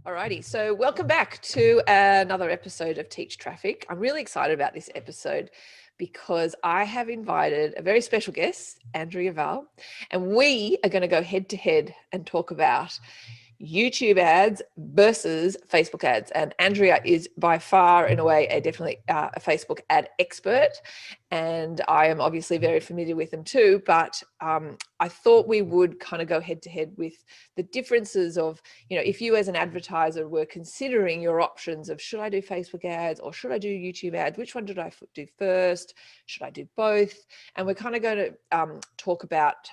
Alrighty, so welcome back to another episode of Teach Traffic. I'm really excited about this episode because I have invited a very special guest, Andrea Vahl, and we are going to go head to head and talk about YouTube ads versus Facebook ads. And Andrea is by far and away definitely a Facebook ad expert. And I am obviously very familiar with them too, but I thought we would kind of go head to head with the differences of, if you as an advertiser were considering your options of should I do Facebook ads or should I do YouTube ads, which one did I do first? Should I do both? And we're kind of going to talk about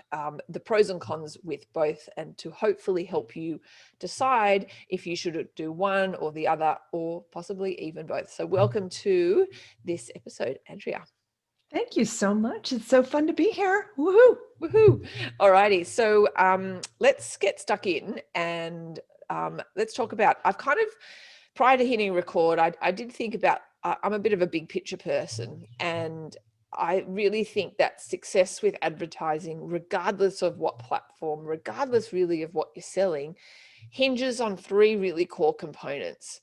the pros and cons with both, and to hopefully help you decide if you should do one or the other, or possibly even both. So welcome to this episode, Andrea. Thank you so much. It's so fun to be here. Woohoo! Woohoo! Alrighty, so let's get stuck in and let's talk about, I've kind of, prior to hitting record, I did think about, I'm a bit of a big picture person, and I really think that success with advertising, regardless of what platform, regardless really of what you're selling, hinges on three really core components.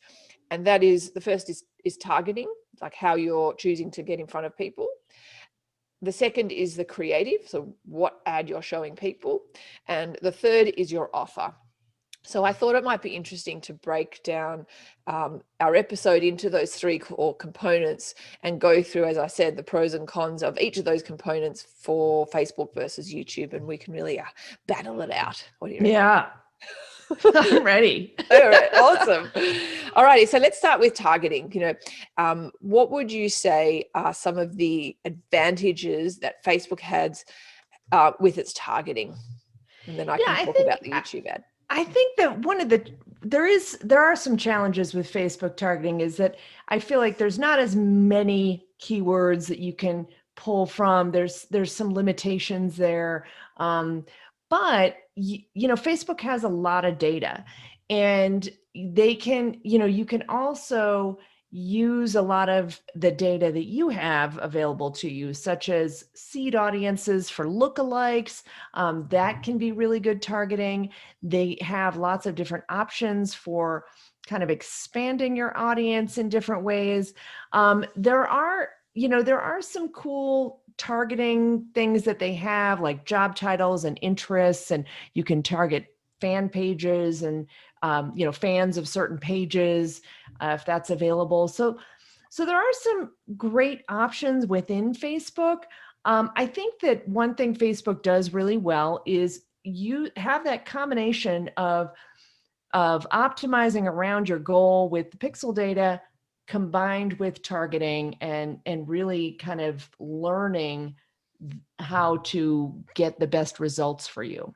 And that is, the first is targeting, like how you're choosing to get in front of people. The second is the creative, so what ad you're showing people. And the third is your offer. So I thought it might be interesting to break down our episode into those three core components and go through, as I said, the pros and cons of each of those components for Facebook versus YouTube, and we can really battle it out. What do you reckon? Yeah, I'm ready. All right, awesome. All righty, so let's start with targeting. What would you say are some of the advantages that Facebook has with its targeting? And then I can talk about the YouTube ad. I think that there are some challenges with Facebook targeting, is that I feel like there's not as many keywords that you can pull from. There's some limitations there. But Facebook has a lot of data, and they can, you can also use a lot of the data that you have available to you, such as seed audiences for lookalikes. That can be really good targeting. They have lots of different options for kind of expanding your audience in different ways. There are some cool targeting things that they have, like job titles and interests, and you can target fan pages and fans of certain pages if that's available. So there are some great options within Facebook. I think that one thing Facebook does really well is you have that combination of optimizing around your goal with the pixel data combined with targeting, and really kind of learning how to get the best results for you.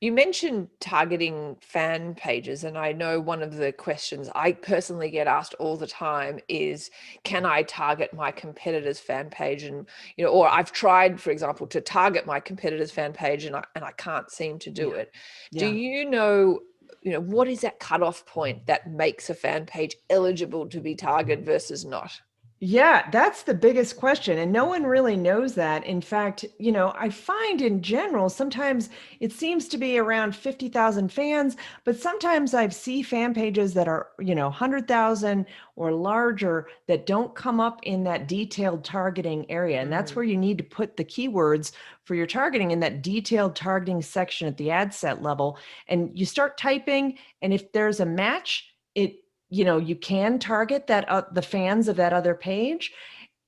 You mentioned targeting fan pages, and I know one of the questions I personally get asked all the time is, can I target my competitor's fan page? And or I've tried, for example, to target my competitor's fan page, and I can't seem to do it. Do you know what is that cutoff point that makes a fan page eligible to be targeted versus not? Yeah, that's the biggest question. And no one really knows that. In fact, I find in general, sometimes it seems to be around 50,000 fans, but sometimes I see fan pages that are, 100,000 or larger that don't come up in that detailed targeting area. And that's where you need to put the keywords for your targeting in that detailed targeting section at the ad set level. And you start typing, and if there's a match, you can target that the fans of that other page.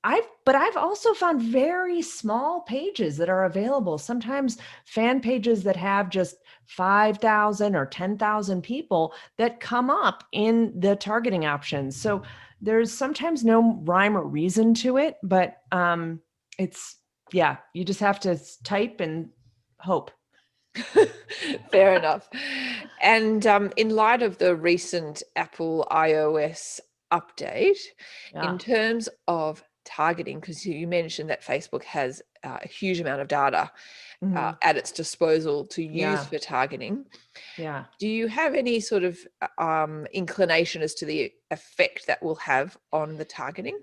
But I've also found very small pages that are available. Sometimes fan pages that have just 5,000 or 10,000 people that come up in the targeting options. So there's sometimes no rhyme or reason to it, but you just have to type and hope. Fair enough. And in light of the recent Apple iOS update, in terms of targeting, because you mentioned that Facebook has a huge amount of data at its disposal to use for targeting. Yeah. Do you have any sort of inclination as to the effect that will have on the targeting?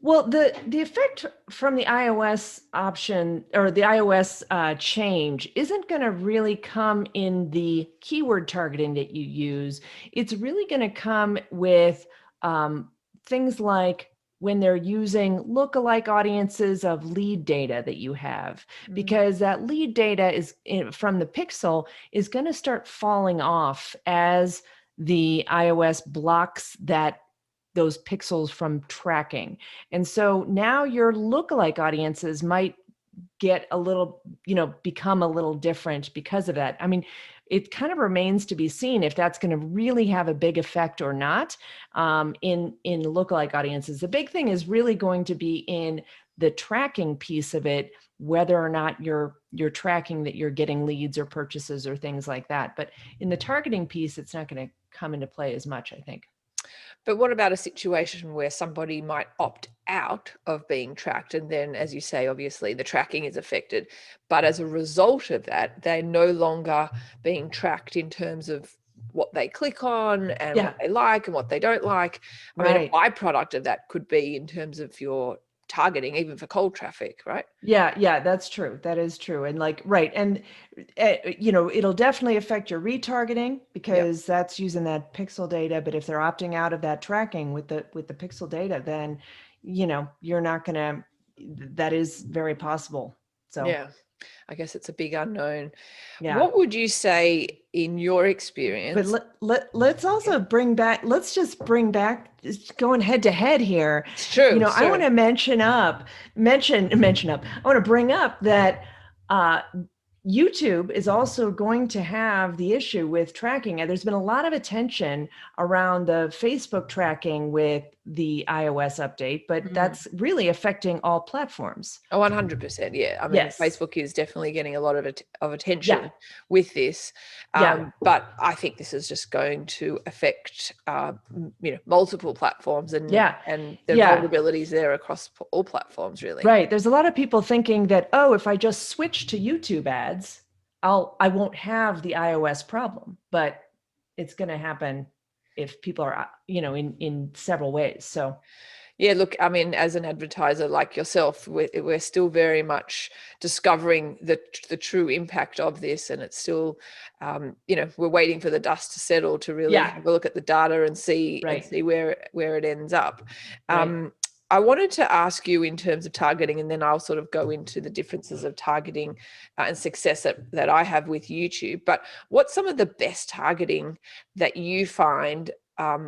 Well, the effect from the iOS option or the iOS change isn't going to really come in the keyword targeting that you use. It's really going to come with um, things like when they're using lookalike audiences of lead data that you have, Mm. because that lead data from the pixel is going to start falling off as the iOS blocks those pixels from tracking. And so now your lookalike audiences might get a little, become a little different because of that. I mean, it kind of remains to be seen if that's going to really have a big effect or not in lookalike audiences. The big thing is really going to be in the tracking piece of it, whether or not you're tracking that you're getting leads or purchases or things like that. But in the targeting piece, it's not going to come into play as much, I think. But what about a situation where somebody might opt out of being tracked? And then, as you say, obviously the tracking is affected. But as a result of that, they're no longer being tracked in terms of what they click on and what Yeah, they like and what they don't like. I mean, a right. byproduct of that could be in terms of your targeting, even for cold traffic, right? Yeah, that's true. That is true. And like, right. And, it'll definitely affect your retargeting Yep. because that's using that pixel data. But if they're opting out of that tracking with the pixel data, then, you're not going to, that is very possible. So, Yeah. I guess it's a big unknown. yeah. What would you say in your But experience? let's also bring back, let's just bring back just going head to head here. It's true. I want So, to mention up. I want to bring up that uh, YouTube is also going to have the issue with tracking. And there's been a lot of attention around the Facebook tracking with the iOS update, but mm. that's really affecting all platforms. Oh, 100%. Yeah. I mean, Yes. Facebook is definitely getting a lot of Yeah. attention with this. Yeah. But I think this is just going to affect, multiple platforms Yeah. and the Yeah. vulnerabilities there across all platforms, really. Right. There's a lot of people thinking that, oh, if I just switch to YouTube ads, I won't have the iOS problem, but it's going to happen if people are, in several ways. So, Yeah, look, I mean, as an advertiser like yourself, we're still very much discovering the true impact of this, and it's still, we're waiting for the dust to settle to really yeah, have a look at the data and see right, where it ends up. right. I wanted to ask you in terms of targeting, and then I'll sort of go into the differences of targeting and success that I have with YouTube. But what's some of the best targeting that you find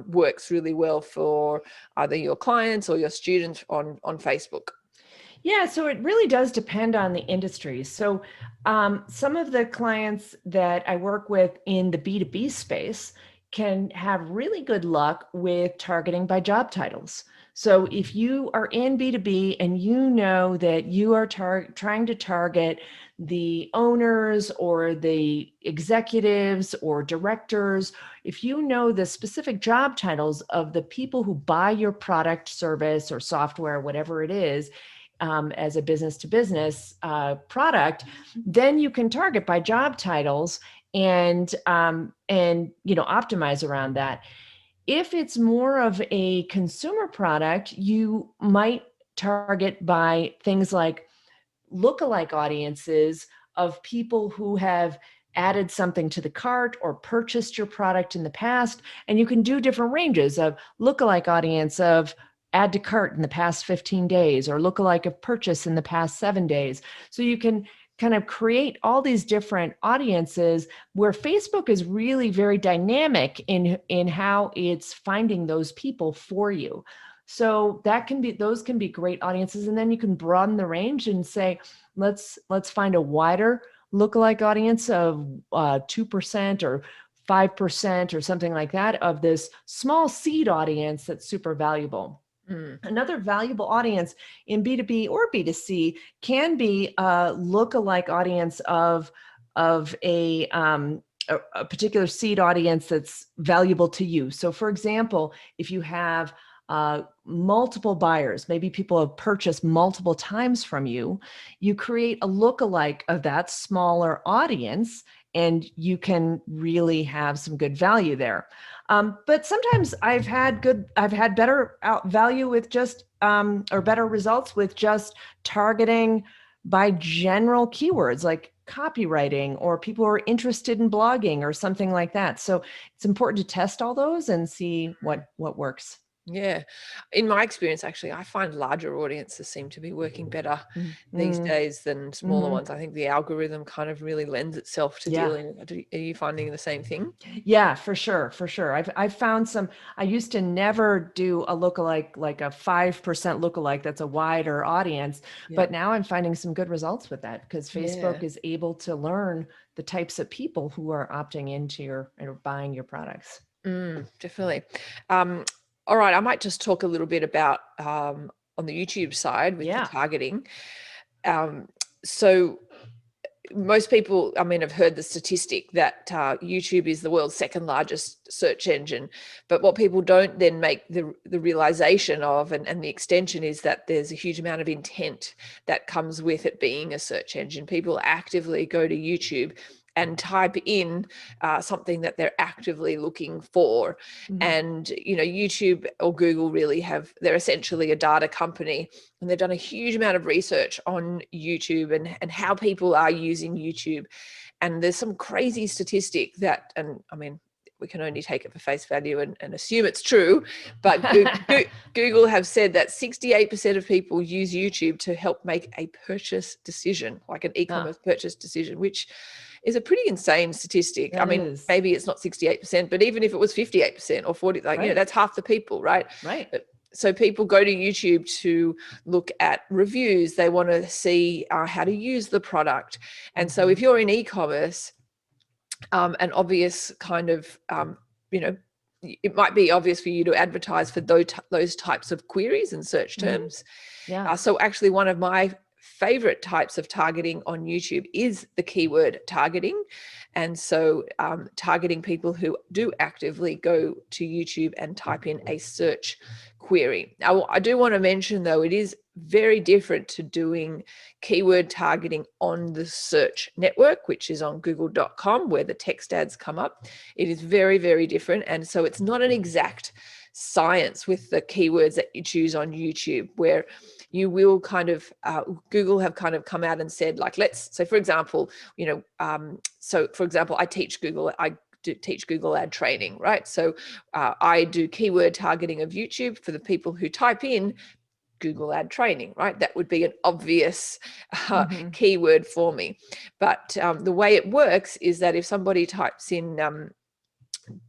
works really well for either your clients or your students on Facebook? Yeah, so it really does depend on the industry. So, some of the clients that I work with in the B2B space can have really good luck with targeting by job titles. So, if you are in B2B and you know that you are trying to target the owners or the executives or directors, if you know the specific job titles of the people who buy your product, service, or software, whatever it is, as a business to business product, then you can target by job titles and optimize around that. If it's more of a consumer product, you might target by things like lookalike audiences of people who have added something to the cart or purchased your product in the past. And you can do different ranges of lookalike audience of add to cart in the past 15 days or lookalike of purchase in the past 7 days. So you can kind of create all these different audiences where Facebook is really very dynamic in how it's finding those people for you. So those can be great audiences. And then you can broaden the range and say, let's find a wider lookalike audience of 2% or 5% or something like that of this small seed audience that's super valuable. Mm. Another valuable audience in B2B or B2C can be a lookalike audience of a particular seed audience that's valuable to you. So, for example, if you have multiple buyers, maybe people have purchased multiple times from you, you create a lookalike of that smaller audience and you can really have some good value there. But sometimes I've had better value with just, or better results with just targeting by general keywords like copywriting, or people who are interested in blogging or something like that. So it's important to test all those and see what works. Yeah. In my experience, actually, I find larger audiences seem to be working better these days than smaller ones. I think the algorithm kind of really lends itself to dealing. Are you finding the same thing? Yeah, for sure. I've found some. I used to never do a lookalike, like a 5% lookalike that's a wider audience, but now I'm finding some good results with that, because Facebook is able to learn the types of people who are opting into your or buying your products. Definitely. All right, I might just talk a little bit about on the YouTube side with the targeting. So most people, I mean, have heard the statistic that YouTube is the world's second largest search engine. But what people don't then make the realization of, and the extension, is that there's a huge amount of intent that comes with it being a search engine. People actively go to YouTube and type in something that they're actively looking for. And, YouTube or Google really they're essentially a data company, and they've done a huge amount of research on YouTube and how people are using YouTube. And there's some crazy statistic that, and I mean, we can only take it for face value and assume it's true, but Google have said that 68% of people use YouTube to help make a purchase decision, like an e-commerce purchase decision, which is a pretty insane statistic. I mean, maybe it's not 68%, but even if it was 58% or 40, that's half the people, right? Right. So people go to YouTube to look at reviews. They want to see how to use the product. And so if you're in e-commerce, an obvious kind of, it might be obvious for you to advertise for those types of queries and search terms. So actually, one of my favorite types of targeting on YouTube is the keyword targeting. And so targeting people who do actively go to YouTube and type in a search query. Now, I do want to mention, though, it is very different to doing keyword targeting on the search network, which is on google.com, where the text ads come up. It is very, very different. And so it's not an exact science with the keywords that you choose on YouTube, where you will kind of, Google have kind of come out and said, like, so for example, I teach Google ad training, right? So I do keyword targeting of YouTube for the people who type in Google ad training, right? That would be an obvious keyword for me. But the way it works is that if somebody types in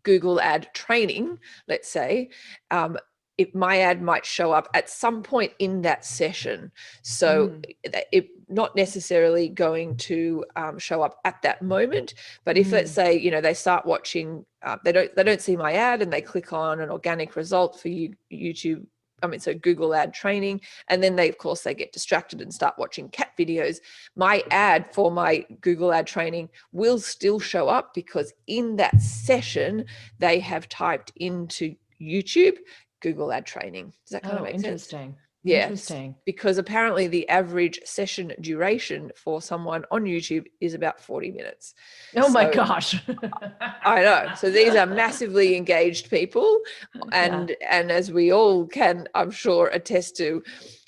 Google ad training, let's say, if my ad might show up at some point in that session. So it not necessarily going to show up at that moment, but if let's say, they start watching, they don't see my ad and they click on an organic result for YouTube, so Google ad training, and then they get distracted and start watching cat videos. My ad for my Google ad training will still show up, because in that session, they have typed into YouTube Google ad training. Does that kind of make sense? Interesting. Yeah, Interesting. because apparently the average session duration for someone on YouTube is about 40 minutes. Oh my gosh. I know. So these are massively engaged people. And as we all can, I'm sure, attest to,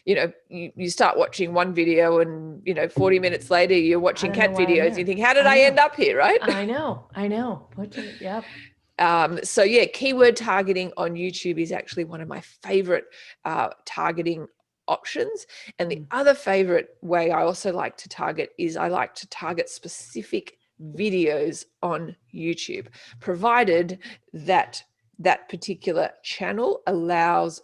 you start watching one video and, 40 minutes later, you're watching cat videos. You think, how did I end up here, right? I know. So keyword targeting on YouTube is actually one of my favorite targeting options. And the other favorite way I also like to target is I like to target specific videos on YouTube, provided that that particular channel allows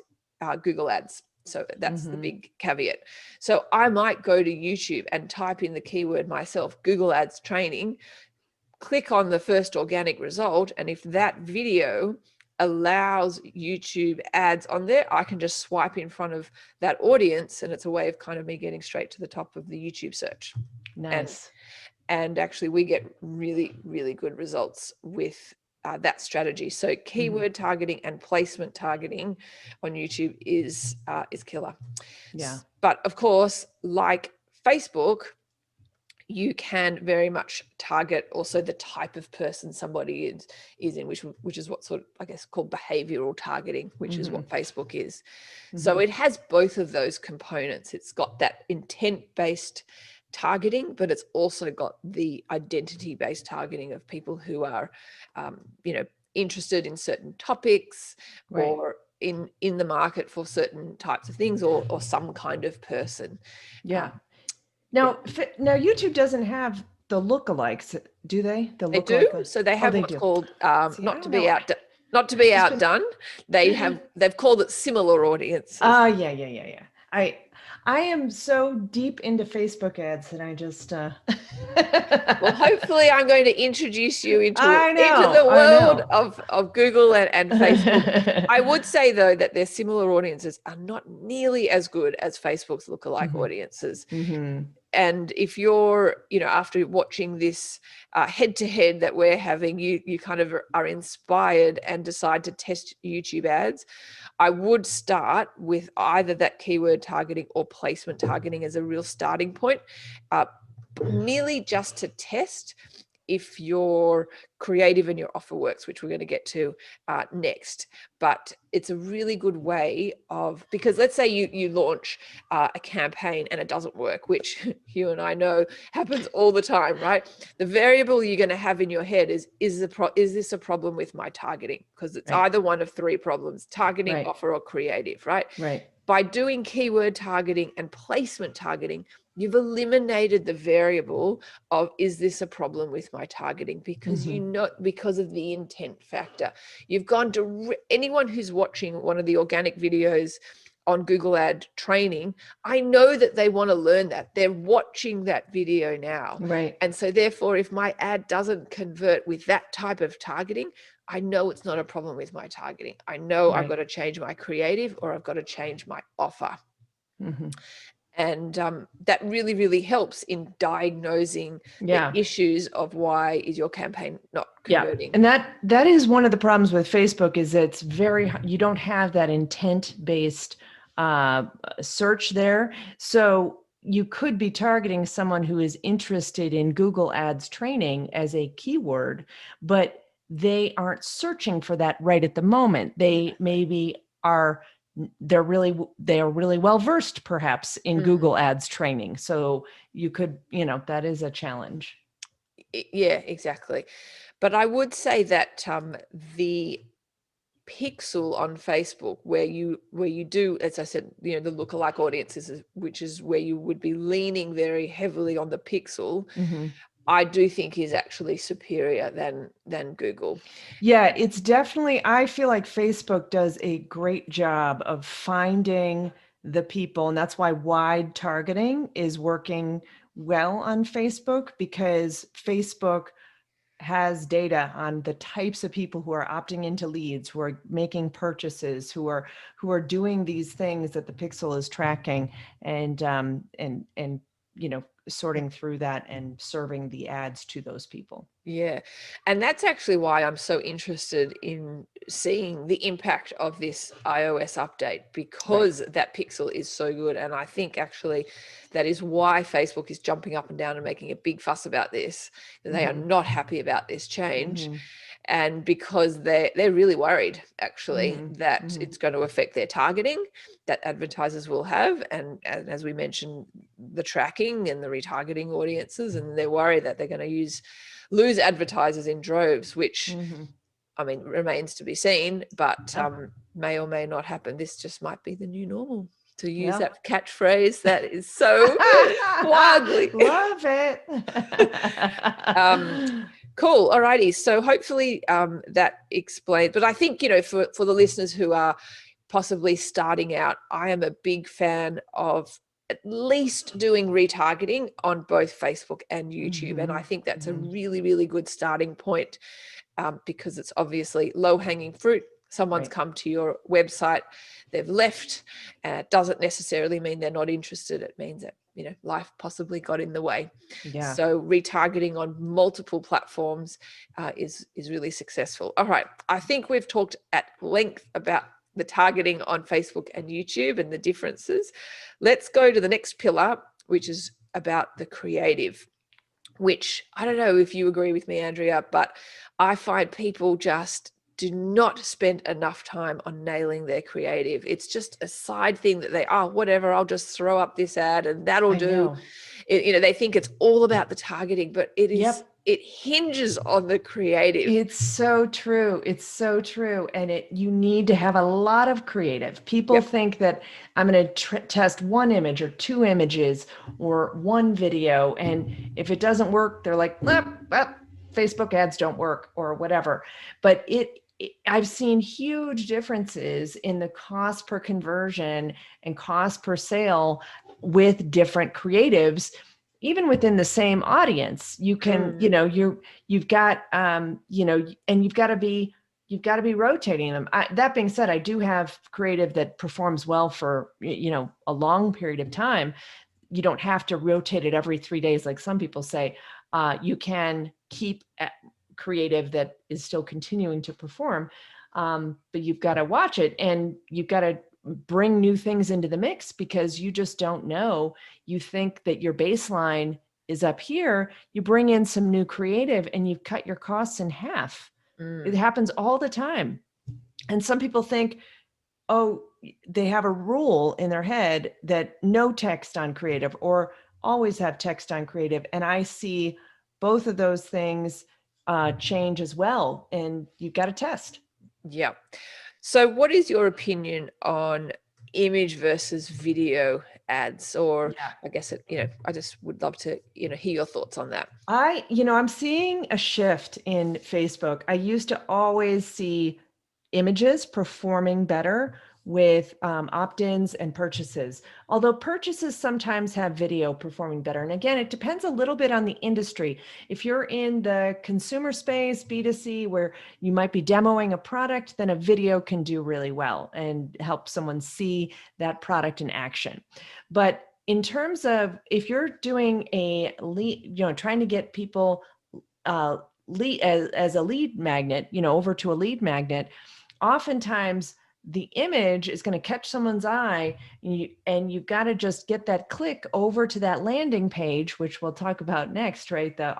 Google ads. So that's the big caveat. So I might go to YouTube and type in the keyword myself, Google ads training, click on the first organic result, and if that video allows YouTube ads on there, I can just swipe in front of that audience, and it's a way of kind of me getting straight to the top of the YouTube search. Nice. And actually we get really, really good results with that strategy. So keyword targeting and placement targeting on YouTube is killer. Yeah. But of course, like Facebook, you can very much target also the type of person somebody is in, which is what sort of, I guess, called behavioral targeting, which is what Facebook is. So it has both of those components. It's got that intent-based targeting, but it's also got the identity-based targeting of people who are, interested in certain topics, or in the market for certain types of things, or some kind of person. Yeah. Now YouTube doesn't have the lookalikes, do they? The They do. lookalike. So they have what's called See, not to be outdone. They've called it similar audiences. Yeah. I am so deep into Facebook ads that I just Well, hopefully I'm going to introduce you into the I world know. of Google and Facebook. I would say, though, that their similar audiences are not nearly as good as Facebook's lookalike audiences. And if you're, after watching this head-to-head that we're having, you kind of are inspired and decide to test YouTube ads, I would start with either that keyword targeting or placement targeting as a real starting point, merely just to test if your creative and your offer works, which we're going to get to next. But it's a really good way of, because let's say you launch a campaign and it doesn't work, which you and I know happens all the time, right? The variable you're going to have in your head is this a problem with my targeting? Because it's either one of three problems: targeting, offer, or creative, right? By doing keyword targeting and placement targeting, you've eliminated the variable of, is this a problem with my targeting? Because because of the intent factor. You've gone to anyone who's watching one of the organic videos on Google ad training, I know that they want to learn that. They're watching that video now. And so therefore, if my ad doesn't convert with that type of targeting, I know it's not a problem with my targeting. I know I've got to change my creative, or I've got to change my offer. And that really, really helps in diagnosing the issues of why is your campaign not converting. And that is one of the problems with Facebook, is it's you don't have that intent-based search there. So you could be targeting someone who is interested in Google Ads training as a keyword, but they aren't searching for that right at the moment. They maybe they are really well versed perhaps in Google Ads training. So you could, that is a challenge. Yeah, exactly. But I would say that the pixel on Facebook, where you do, as I said, the lookalike audiences, which is where you would be leaning very heavily on the pixel, I do think is actually superior than Google. Yeah, it's definitely, I feel like Facebook does a great job of finding the people, and that's why wide targeting is working well on Facebook, because Facebook has data on the types of people who are opting into leads, who are making purchases, who are doing these things that the pixel is tracking, and sorting through that and serving the ads to those people. Yeah. And that's actually why I'm so interested in seeing the impact of this iOS update, because that pixel is so good. And I think actually that is why Facebook is jumping up and down and making a big fuss about this. They are not happy about this change. And because they're really worried, actually, that it's going to affect their targeting that advertisers will have. And as we mentioned, the tracking and the retargeting audiences, and they're worried that they're going to lose advertisers in droves, which I mean, remains to be seen, but may or may not happen. This just might be the new normal, to use that catchphrase that is so wildly. Love it. Cool. Alrighty. So hopefully that explains, but I think, for the listeners who are possibly starting out, I am a big fan of at least doing retargeting on both Facebook and YouTube. And I think that's a really, really good starting point, because it's obviously low-hanging fruit. Someone's come to your website, they've left, and it doesn't necessarily mean they're not interested. It means that, life possibly got in the way. So retargeting on multiple platforms is really successful. All right. I think we've talked at length about the targeting on Facebook and YouTube and the differences. Let's go to the next pillar, which is about the creative. which I don't know if you agree with me, Andrea, but I find people just do not spend enough time on nailing their creative. It's just a side thing that they, oh, whatever, I'll just throw up this ad and that'll I do. know. They think it's all about the targeting, but Yep. it hinges on the creative. It's so true. It's so true. And you need to have a lot of creative. People Yep. think that I'm going to test one image or two images or one video. And if it doesn't work, they're like, well, Facebook ads don't work or whatever. But I've seen huge differences in the cost per conversion and cost per sale with different creatives, even within the same audience. You can, you've got and you've got to be rotating them. That being said, I do have creative that performs well for a long period of time. You don't have to rotate it every 3 days like some people say. You can keep creative that is still continuing to perform, but you've got to watch it, and you've got to bring new things into the mix, because you just don't know. You think that your baseline is up here, you bring in some new creative and you've cut your costs in half. It happens all the time. And some people think, oh, they have a rule in their head that no text on creative or always have text on creative. And I see both of those things change as well. And you've got to test. Yeah. So what is your opinion on image versus video ads? Or Yeah. I guess I just would love to, hear your thoughts on that. I'm seeing a shift in Facebook. I used to always see images performing better with opt-ins and purchases, although purchases sometimes have video performing better. And again, it depends a little bit on the industry. If you're in the consumer space, B2C, where you might be demoing a product, then a video can do really well and help someone see that product in action. But in terms of if you're doing a lead, trying to get people lead as a lead magnet, over to a lead magnet, oftentimes the image is going to catch someone's eye, and you've got to just get that click over to that landing page, which we'll talk about next, right? The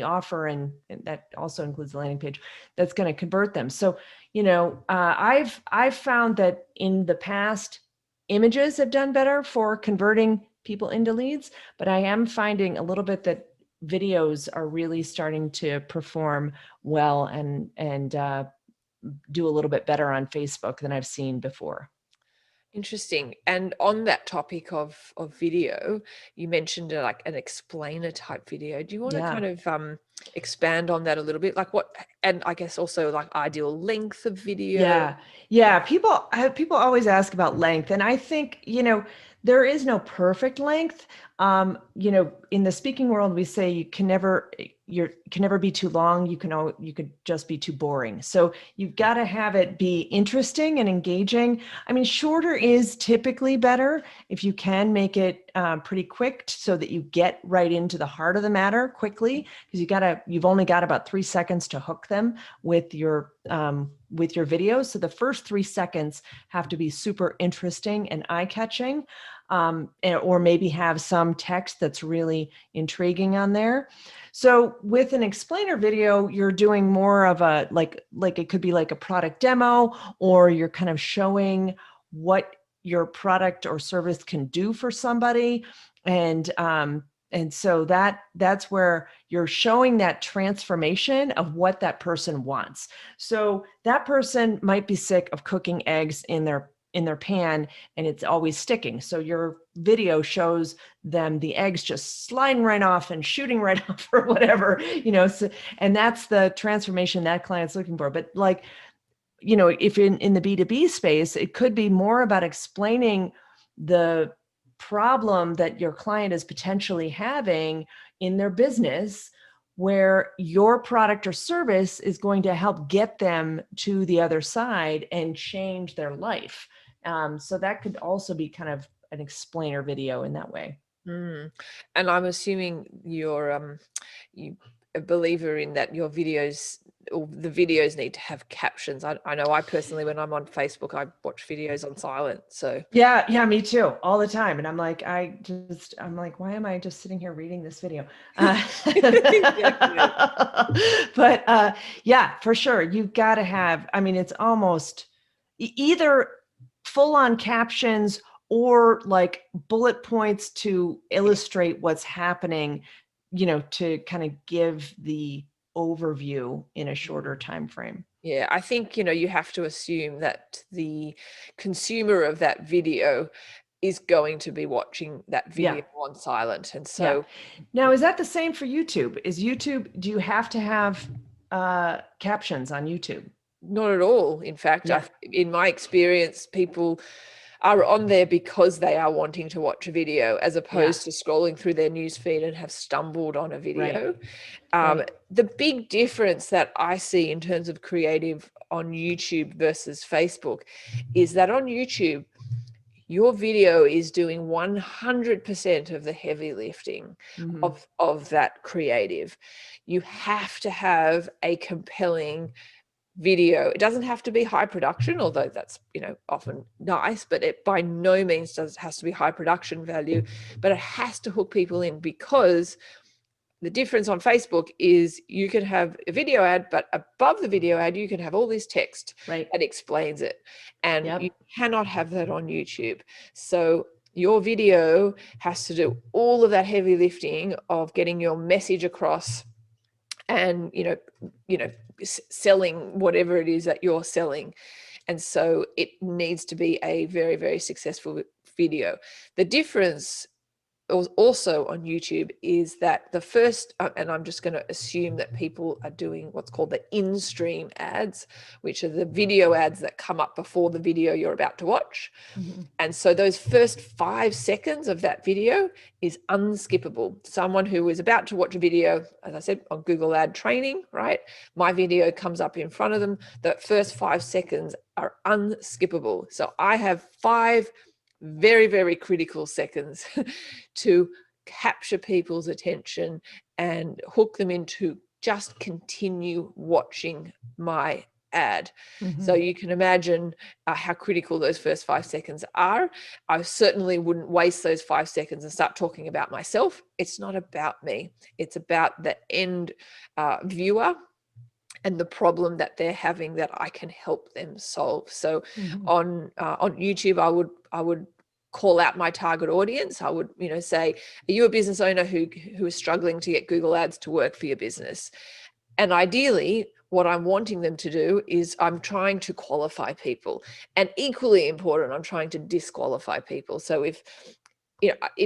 offer, and that also includes the landing page that's going to convert them. So, I've found that in the past, images have done better for converting people into leads, but I am finding a little bit that videos are really starting to perform well and do a little bit better on Facebook than I've seen before. Interesting. And on that topic of video, you mentioned like an explainer type video. Do you want to Yeah. kind of expand on that a little bit? Like what, and I guess also like ideal length of video? Yeah. People always ask about length, and I think there is no perfect length. In the speaking world, we say you can never be too long. You could just be too boring. So you've got to have it be interesting and engaging. I mean, shorter is typically better if you can make it pretty quick, so that you get right into the heart of the matter quickly, because you've only got about 3 seconds to hook them with your video. So the first 3 seconds have to be super interesting and eye-catching, or maybe have some text that's really intriguing on there. So with an explainer video, you're doing more of a like it could be like a product demo, or you're kind of showing what your product or service can do for somebody. And so that's where you're showing that transformation of what that person wants. So that person might be sick of cooking eggs in their pan, and it's always sticking. So your video shows them the eggs just sliding right off and shooting right off or whatever, so, and that's the transformation that client's looking for. But if in the B2B space, it could be more about explaining the problem that your client is potentially having in their business, where your product or service is going to help get them to the other side and change their life. So that could also be kind of an explainer video in that way. And I'm assuming you're you a believer in that your videos or the videos need to have captions. I know I personally, when I'm on Facebook, I watch videos on silent. So yeah, me too, all the time. And I'm like, why am I just sitting here reading this video? Exactly. But yeah, for sure. You've got to have, I mean, it's almost either full on captions or like bullet points to illustrate what's happening, to kind of give the overview in a shorter time frame. Yeah, I think, you have to assume that the consumer of that video is going to be watching that video on silent. And so now, is that the same for YouTube? Do you have to have captions on YouTube? not at all. In fact, in my experience, people are on there because they are wanting to watch a video, as opposed to scrolling through their newsfeed and have stumbled on a video. The big difference that I see in terms of creative on YouTube versus Facebook is that on YouTube, your video is doing 100% of the heavy lifting of that creative. You have to have a compelling video. It doesn't have to be high production, although that's often nice, but it by no means has to be high production value, but it has to hook people in, because the difference on Facebook is you can have a video ad, but above the video ad you can have all this text that explains it, and you cannot have that on YouTube. So your video has to do all of that heavy lifting of getting your message across and selling whatever it is that you're selling. And so it needs to be a very, very successful video. The difference also on YouTube is that the first, and I'm just going to assume that people are doing what's called the in-stream ads, which are the video ads that come up before the video you're about to watch. And so those first 5 seconds of that video is unskippable. Someone who is about to watch a video, as I said, on Google ad training, right? My video comes up in front of them. The first 5 seconds are unskippable. So I have 5 very, very critical seconds to capture people's attention and hook them into just continue watching my ad. So you can imagine how critical those first 5 seconds are. I certainly wouldn't waste those 5 seconds and start talking about myself. It's not about me. It's about the end viewer and the problem that they're having that I can help them solve. So on YouTube, I would call out my target audience. I would, say, are you a business owner who is struggling to get Google ads to work for your business? And ideally, what I'm wanting them to do is I'm trying to qualify people, and equally important, I'm trying to disqualify people. So if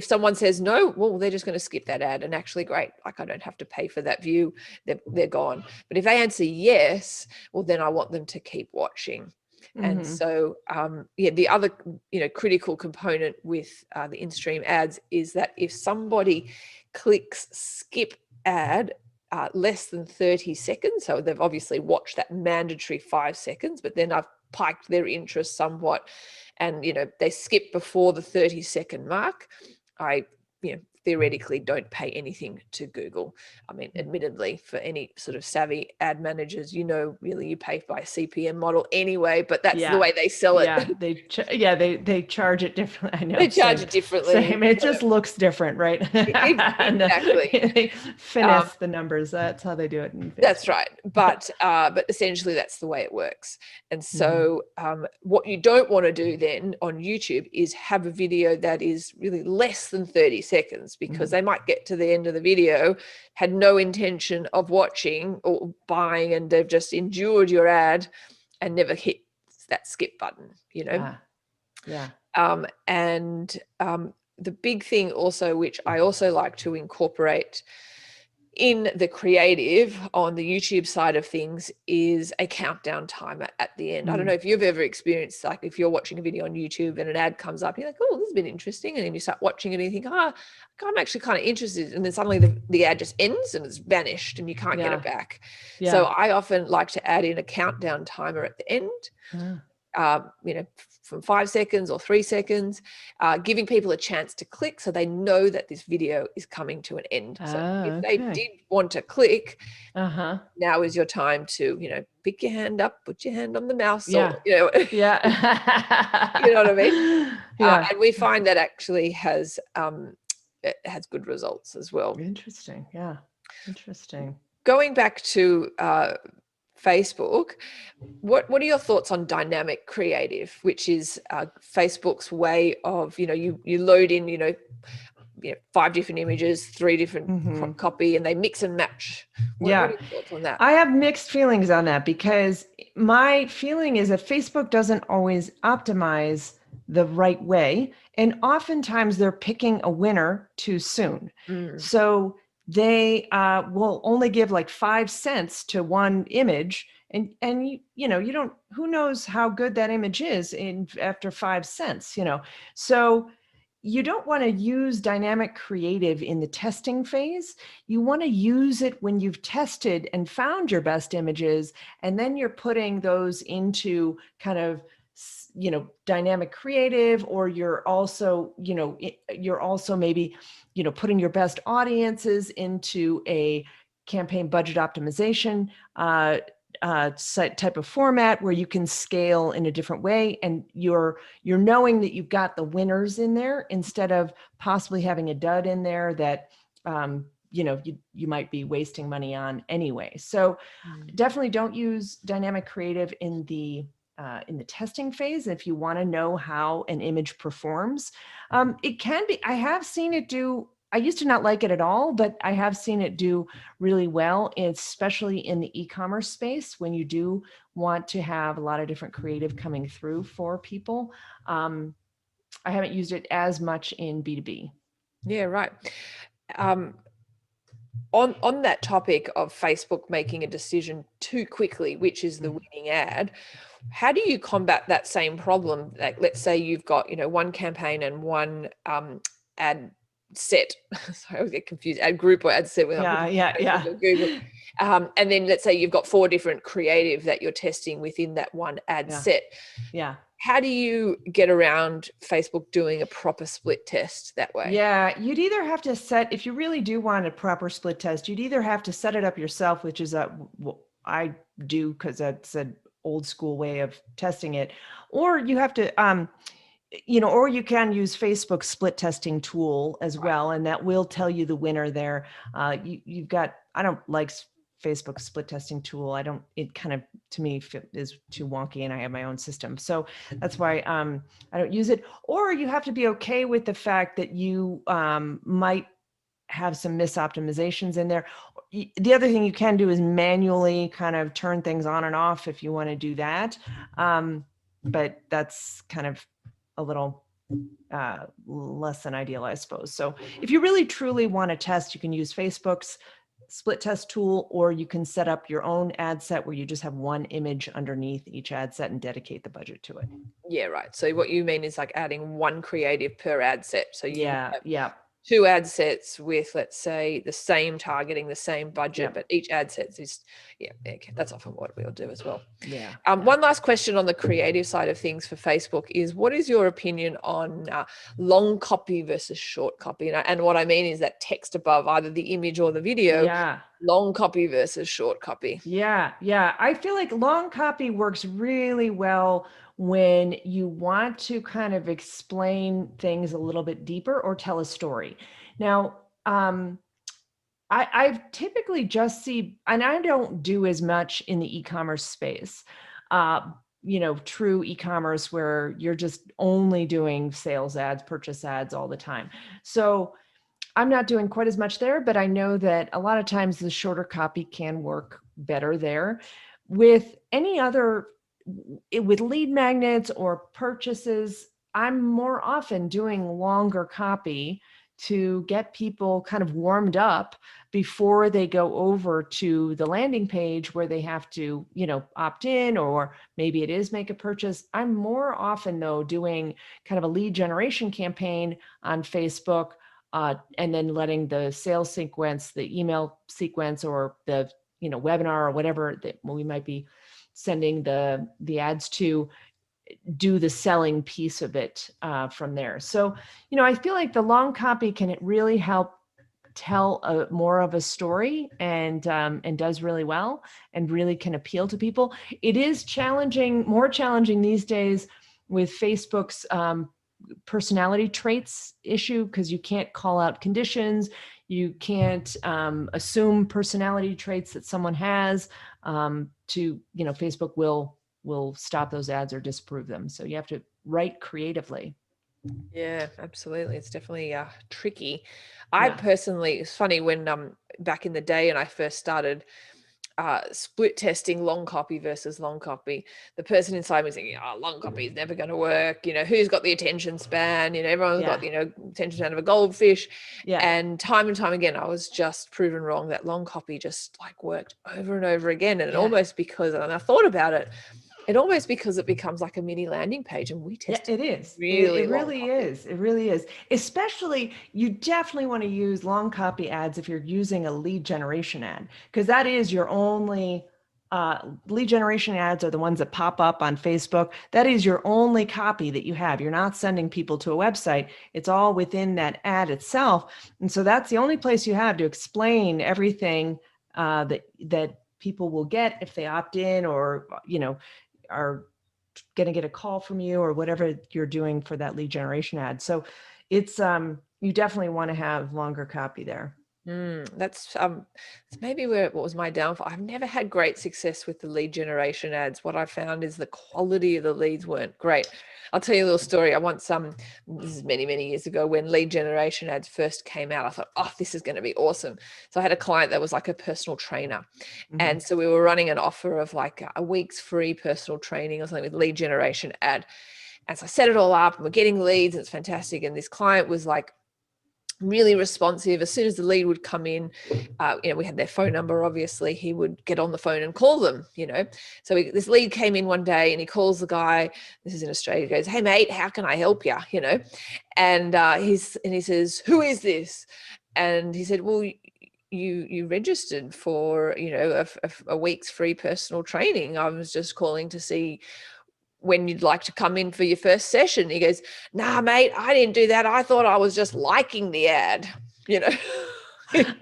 someone says no, well, they're just going to skip that ad, and actually great, like I don't have to pay for that view, they're gone. But if they answer yes, well, then I want them to keep watching. And so the other critical component with the in-stream ads is that if somebody clicks skip ad less than 30 seconds, so they've obviously watched that mandatory 5 seconds, but then I've piked their interest somewhat, and they skip before the 30-second mark, I theoretically don't pay anything to Google. I mean, admittedly, for any sort of savvy ad managers, really you pay by a CPM model anyway, but that's the way they sell it. They charge it differently. I know. They charge it differently. Same. It just looks different, right? Exactly. They finesse the numbers. That's how they do it. That's right. But essentially that's the way it works. And so what you don't want to do then on YouTube is have a video that is really less than 30 seconds, because they might get to the end of the video, had no intention of watching or buying, and they've just endured your ad and never hit that skip button, the big thing also, which I also like to incorporate in the creative on the YouTube side of things, is a countdown timer at the end. I don't know if you've ever experienced, like, if you're watching a video on YouTube and an ad comes up, you're like, oh, this has been interesting. And then you start watching it and you think, I'm actually kind of interested. And then suddenly the ad just ends and it's vanished and you can't get it back. So I often like to add in a countdown timer at the end. from 5 seconds or 3 seconds, giving people a chance to click so they know that this video is coming to an end. So if they did want to click, now is your time to, pick your hand up, put your hand on the mouse, or, yeah. you know what I mean? Yeah. And we find that actually it has good results as well. Interesting. Yeah. Interesting. Going back to Facebook, what are your thoughts on dynamic creative, which is Facebook's way of, you load in, 5 different images, 3 different copy, and they mix and match. What are your thoughts on that? I have mixed feelings on that, because my feeling is that Facebook doesn't always optimize the right way. And oftentimes they're picking a winner too soon. So they will only give like 5 cents to one image. And you don't, who knows how good that image is after 5 cents, So you don't want to use dynamic creative in the testing phase. You want to use it when you've tested and found your best images, and then you're putting those into kind of, dynamic creative, or you're also maybe, putting your best audiences into a campaign budget optimization type of format where you can scale in a different way, and you're knowing that you've got the winners in there instead of possibly having a dud in there that you might be wasting money on anyway. So definitely don't use dynamic creative in the testing phase. If you want to know how an image performs, it can be. I have seen it do. I used to not like it at all, but I have seen it do really well, especially in the e-commerce space when you do want to have a lot of different creative coming through for people. I haven't used it as much in B2B. Yeah, right. On that topic of Facebook making a decision too quickly, which is the winning ad, how do you combat that same problem? Like, let's say you've got, one campaign and one ad set. Sorry, I always get confused. Ad group or ad set. Yeah. Google. And then let's say you've got 4 different creative that you're testing within that one ad set. Yeah. How do you get around Facebook doing a proper split test that way? Yeah, you'd either have to if you really do want a proper split test, you'd either have to set it up yourself, which is what I do because that's an old school way of testing it, or you have to, or you can use Facebook's split testing tool as well, and that will tell you the winner there. You've got, I don't like Facebook split testing tool. It kind of, to me, is too wonky, and I have my own system. So that's why I don't use it. Or you have to be okay with the fact that you might have some misoptimizations in there. The other thing you can do is manually kind of turn things on and off if you want to do that. But that's kind of a little less than ideal, I suppose. So if you really truly want to test, you can use Facebook's split test tool, or you can set up your own ad set where you just have one image underneath each ad set and dedicate the budget to it. Yeah, right. So what you mean is like adding one creative per ad set. So you have 2 ad sets with, let's say, the same targeting, the same budget, but each ad set is, okay, that's often what we'll do as well. One last question on the creative side of things for Facebook is, what is your opinion on long copy versus short copy? And what I mean is that text above either the image or the video, long copy versus short copy. Yeah. I feel like long copy works really well when you want to kind of explain things a little bit deeper or tell a story. Now, I typically just see, and I don't do as much in the e-commerce space, true e-commerce where you're just only doing sales ads, purchase ads all the time. So I'm not doing quite as much there, but I know that a lot of times the shorter copy can work better there. With any other, with lead magnets or purchases, I'm more often doing longer copy to get people kind of warmed up before they go over to the landing page where they have to, opt in, or maybe it is make a purchase. I'm more often, though, doing kind of a lead generation campaign on Facebook, and then letting the sales sequence, the email sequence, or the webinar or whatever that we might be sending the ads to, do the selling piece of it from there. So, I feel like the long copy can really help tell more of a story, and does really well, and really can appeal to people. It is more challenging these days with Facebook's personality traits issue, because you can't call out conditions. You can't assume personality traits that someone has. Facebook will stop those ads or disapprove them. So you have to write creatively. Yeah, absolutely. It's definitely tricky. I personally, it's funny when back in the day and I first started split testing long copy versus long copy, the person inside me was thinking, oh, long copy is never going to work. Who's got the attention span? Everyone's got the attention span of a goldfish. Yeah. And time again, I was just proven wrong. That long copy just like worked over and over again. And almost because, and I thought about it, almost because it becomes like a mini landing page, and we test it is. Really, it really is. It really is. Especially, you definitely want to use long copy ads if you're using a lead generation ad, because that is your only lead generation ads are the ones that pop up on Facebook. That is your only copy that you have. You're not sending people to a website. It's all within that ad itself. And so that's the only place you have to explain everything that people will get if they opt in, or, are going to get a call from you, or whatever you're doing for that lead generation ad. So it's you definitely want to have longer copy there. That's maybe what was my downfall. I've never had great success with the lead generation ads. What I found is the quality of the leads weren't great. I'll tell you a little story. I once, this is many years ago, when lead generation ads first came out, I thought, oh, this is going to be awesome. So I had a client that was like a personal trainer. And so we were running an offer of like a week's free personal training or something with lead generation ad. And so I set it all up, and we're getting leads, and it's fantastic. And this client was like really responsive. As soon as the lead would come in, we had their phone number, obviously, he would get on the phone and call them, So this lead came in one day, and he calls the guy, this is in Australia, he goes, hey mate, how can I help you? And he says, who is this? And he said, well, you registered for, a week's free personal training. I was just calling to see when you'd like to come in for your first session. He goes, nah, mate, I didn't do that. I thought I was just liking the ad,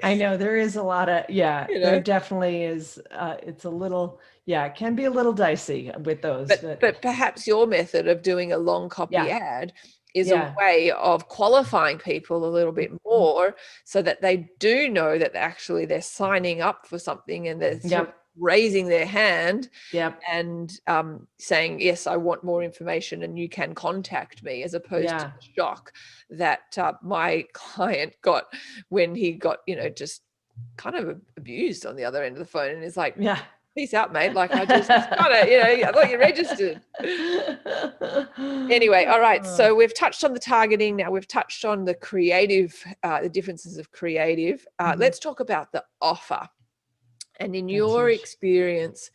I know there is a lot of, there definitely is. It's a little, it can be a little dicey with those. But perhaps your method of doing a long copy ad is a way of qualifying people a little bit more, so that they do know that actually they're signing up for something, and they're raising their hand and saying, yes, I want more information and you can contact me, as opposed to the shock that my client got when he got, just kind of abused on the other end of the phone, and is like, peace out, mate. Like, I just got it, I thought you registered. Anyway, all right. So we've touched on the targeting. Now we've touched on the creative, the differences of creative. Let's talk about the offer. And in your experience,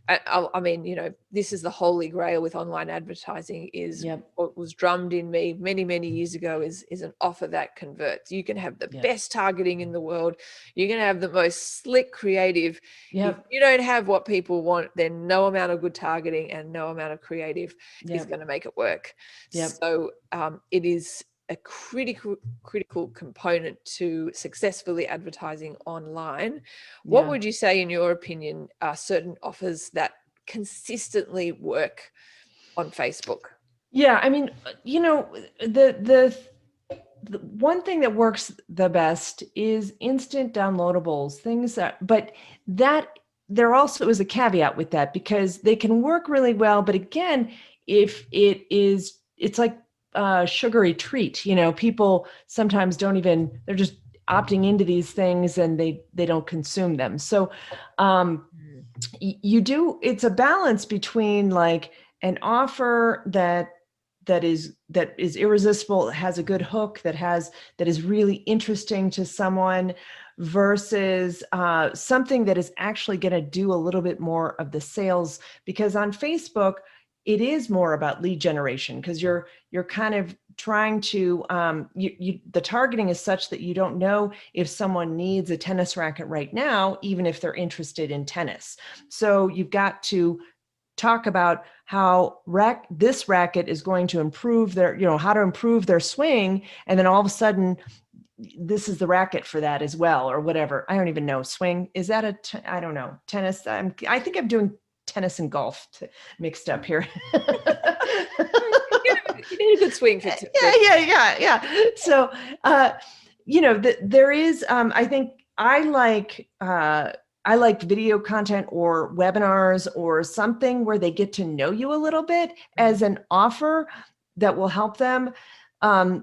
I mean, this is the holy grail with online advertising, is what was drummed in me many years ago is an offer that converts. You can have the best targeting in the world. You can have the most slick creative. If you don't have what people want, then no amount of good targeting and no amount of creative is going to make it work. So it is a critical component to successfully advertising online. What would you say, in your opinion, are certain offers that consistently work on Facebook? Yeah, I mean, the one thing that works the best is instant downloadables, things but there also is a caveat with that, because they can work really well. But again, if it's like a sugary treat, people sometimes they're just opting into these things and they don't consume them. So it's a balance between like an offer that is irresistible, has a good hook, that is really interesting to someone, versus something that is actually going to do a little bit more of the sales. Because on Facebook, it is more about lead generation, because you're kind of trying to the targeting is such that you don't know if someone needs a tennis racket right now, even if they're interested in tennis. So you've got to talk about how this racket is going to improve their, how to improve their swing. And then all of a sudden, this is the racket for that as well, or whatever. I don't even know. Swing, is that I don't know. Tennis. I think I'm doing tennis and golf mixed up here. You need a good swing for yeah. So, there is, I think I like video content or webinars or something where they get to know you a little bit as an offer that will help them.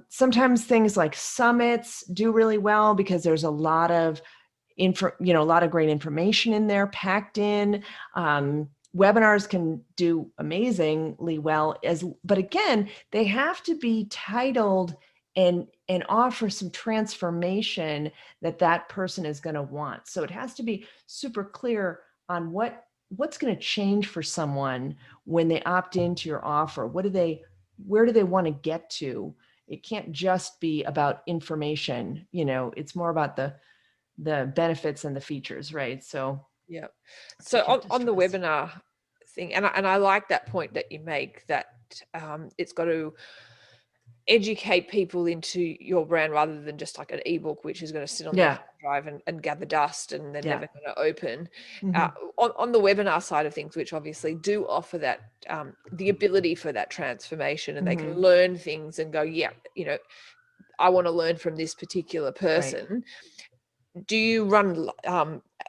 Sometimes things like summits do really well because there's a lot of a lot of great information in there packed in. Webinars can do amazingly well but again, they have to be titled and offer some transformation that person is going to want. So it has to be super clear on what's going to change for someone when they opt into your offer. Where do they want to get to? It can't just be about information. It's more about the benefits and the features, right? So yeah. So on the webinar thing, and I like that point that you make, that it's got to educate people into your brand rather than just like an ebook which is going to sit on their drive and gather dust and they're never going to open. On the webinar side of things, which obviously do offer that the ability for that transformation, and they can learn things and go, I want to learn from this particular person. Right. Do you run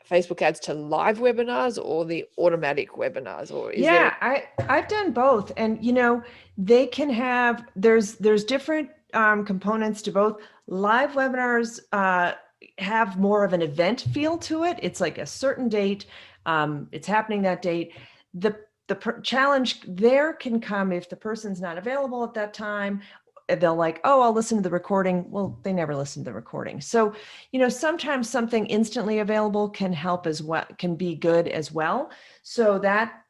Facebook ads to live webinars or the automatic webinars, or is I've done both, and they can have there's different components to both. Live webinars have more of an event feel to it. It's like a certain date, it's happening that date. The challenge there can come if the person's not available at that time. They'll like, oh, I'll listen to the recording. Well, they never listen to the recording. So, sometimes something instantly available can help as well, can be good as well. So that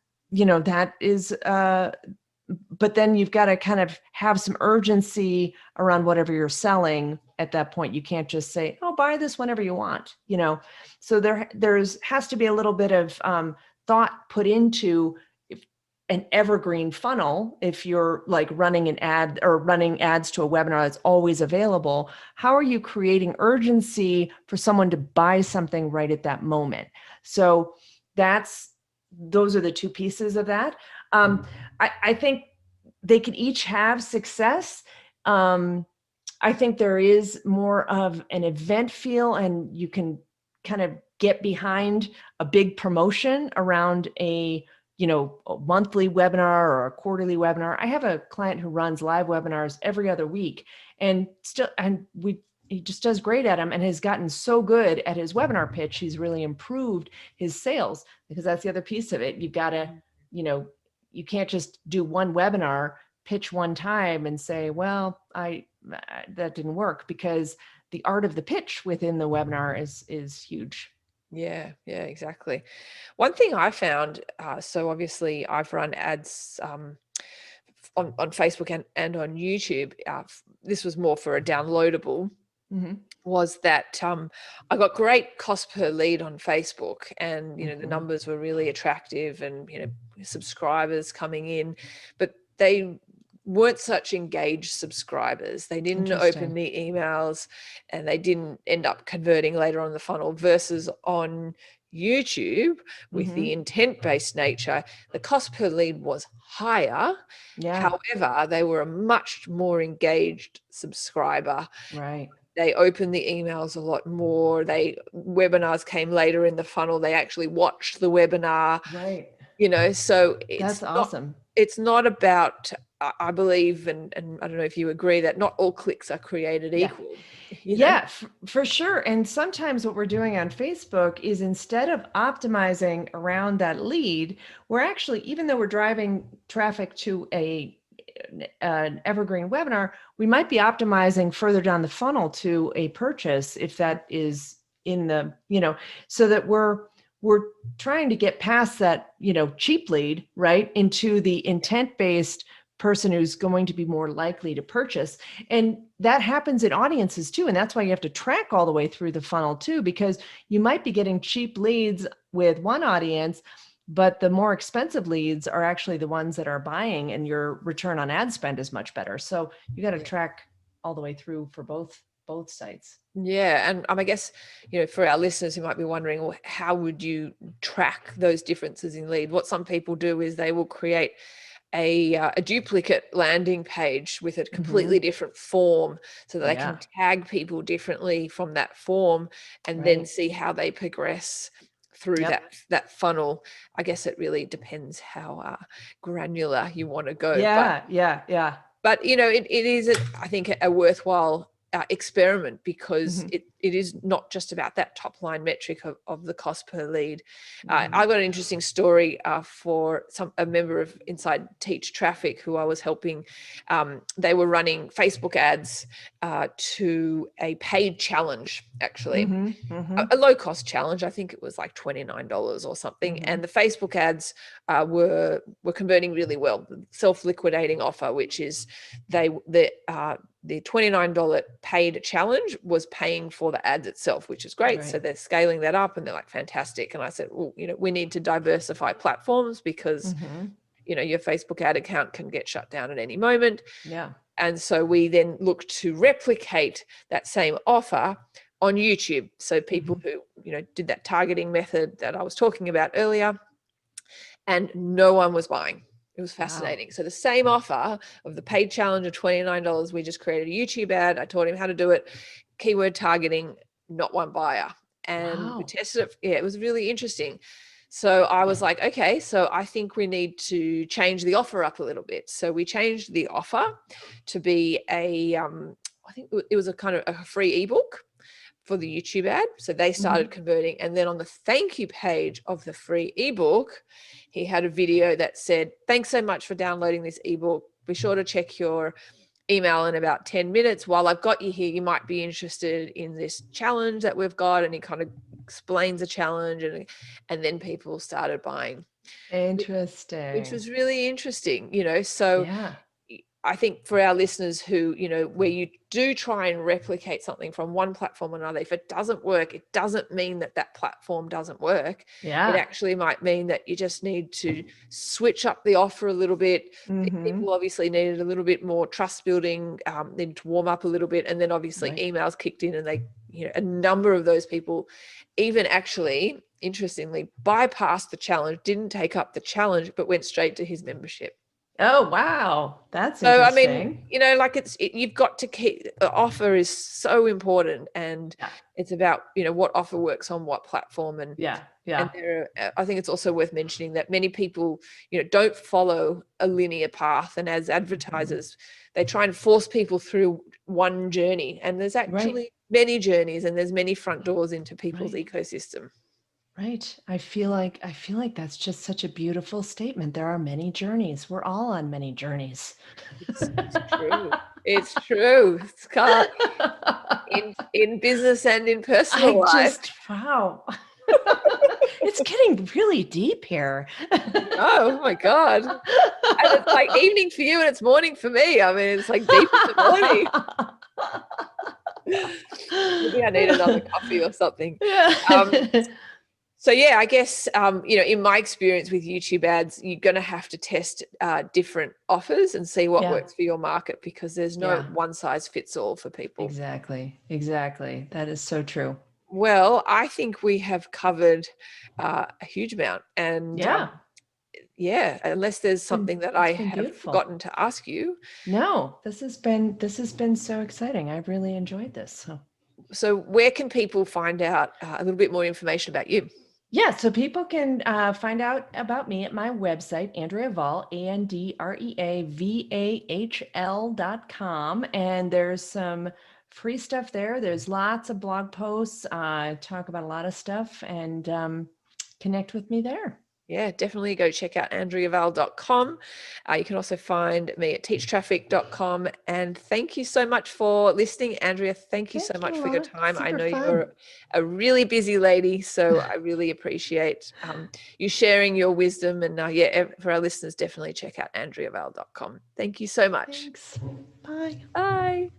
is, but then you've got to kind of have some urgency around whatever you're selling at that point. You can't just say, oh, buy this whenever you want, So there's has to be a little bit of thought put into an evergreen funnel. If you're like running an ad or running ads to a webinar that's always available, how are you creating urgency for someone to buy something right at that moment? So those are the two pieces of that. I think they can each have success. I think there is more of an event feel, and you can kind of get behind a big promotion around a monthly webinar or a quarterly webinar. I have a client who runs live webinars every other week, and he just does great at them and has gotten so good at his webinar pitch. He's really improved his sales, because that's the other piece of it. You've got to, you can't just do one webinar, pitch one time and say, well, that didn't work, because the art of the pitch within the webinar is huge. Yeah, exactly. One thing I found, so obviously I've run ads on Facebook and on YouTube. This was more for a downloadable. Was that I got great cost per lead on Facebook, and the numbers were really attractive, and subscribers coming in, but they weren't such engaged subscribers. They didn't open the emails, and they didn't end up converting later on the funnel, versus on YouTube with the intent-based nature, the cost per lead was higher. However, they were a much more engaged subscriber. Right. They opened the emails a lot more. Webinars came later in the funnel. They actually watched the webinar. Right. So that's awesome. It's not about, I believe, and I don't know if you agree, that not all clicks are created equal. Yeah, for sure. And sometimes what we're doing on Facebook is, instead of optimizing around that lead, we're actually, even though we're driving traffic to an evergreen webinar, we might be optimizing further down the funnel to a purchase, if that is in the, so that we're trying to get past that, cheap lead, right, into the intent-based person who's going to be more likely to purchase. And that happens in audiences too. And that's why you have to track all the way through the funnel too, because you might be getting cheap leads with one audience, but the more expensive leads are actually the ones that are buying, and your return on ad spend is much better. So you got to track all the way through for both sites. Yeah. And I guess, for our listeners who might be wondering, well, how would you track those differences in lead? What some people do is they will create a duplicate landing page with a completely different form so that they can tag people differently from that form, and then see how they progress through that funnel. I guess it really depends how granular you want to go. But it is, I think, a worthwhile experiment, because it is not just about that top line metric of the cost per lead. I've got an interesting story for a member of Inside Teach Traffic who I was helping. They were running Facebook ads to a paid challenge, actually. A low cost challenge. I think it was like $29 or something. And the Facebook ads were converting really well. Self-liquidating offer, which is the $29 paid challenge was paying for the ads itself, which is great. So they're scaling that up, and they're like, fantastic. And I said, well, we need to diversify platforms, because your Facebook ad account can get shut down at any moment. And so we then looked to replicate that same offer on YouTube. So people who did that targeting method that I was talking about earlier, and no one was buying. It was fascinating. Wow. So the same offer of the paid challenge of $29, we just created a YouTube ad. I taught him how to do it, keyword targeting, not one buyer. And we tested it. Yeah, it was really interesting. So I was like, okay, so I think we need to change the offer up a little bit. So we changed the offer to be I think it was a kind of a free ebook for the YouTube ad. So they started converting. And then on the thank you page of the free ebook, he had a video that said, thanks so much for downloading this ebook. Be sure to check your email in about 10 minutes. While I've got you here, you might be interested in this challenge that we've got. And he kind of explains the challenge, and then people started buying. Interesting. Which was really interesting, so I think for our listeners who, where you do try and replicate something from one platform or another, if it doesn't work, it doesn't mean that that platform doesn't work. It actually might mean that you just need to switch up the offer a little bit. People obviously needed a little bit more trust building, needed to warm up a little bit. And then obviously emails kicked in, and they, a number of those people even actually, interestingly, bypassed the challenge, didn't take up the challenge, but went straight to his membership. Oh, wow. That's interesting. So, I mean, you've got to keep, the offer is so important, and it's about, what offer works on what platform. And and I think it's also worth mentioning that many people, don't follow a linear path. And as advertisers, they try and force people through one journey, and there's actually many journeys, and there's many front doors into people's ecosystem. Right. I feel like that's just such a beautiful statement. There are many journeys. We're all on many journeys. It's true. It's true. It's in business and in personal life. Wow. It's getting really deep here. Oh my God. And it's like evening for you and it's morning for me. I mean, it's like deep in the morning. Maybe I need another coffee or something. So yeah, I guess, in my experience with YouTube ads, you're going to have to test different offers and see what works for your market, because there's no one size fits all for people. Exactly. That is so true. Well, I think we have covered a huge amount, and unless there's something that I have forgotten to ask you. No, this has been so exciting. I've really enjoyed this. So where can people find out a little bit more information about you? Yeah, so people can find out about me at my website, Andrea Vahl, AndreaVahl.com. And there's some free stuff there. There's lots of blog posts. Talk about a lot of stuff, and connect with me there. Yeah, definitely go check out AndreaVahl.com. You can also find me at teachtraffic.com. And thank you so much for listening, Andrea. Thank you so much for your time. I know you're a really busy lady, so I really appreciate you sharing your wisdom. And for our listeners, definitely check out AndreaVahl.com. Thank you so much. Thanks. Bye. Bye.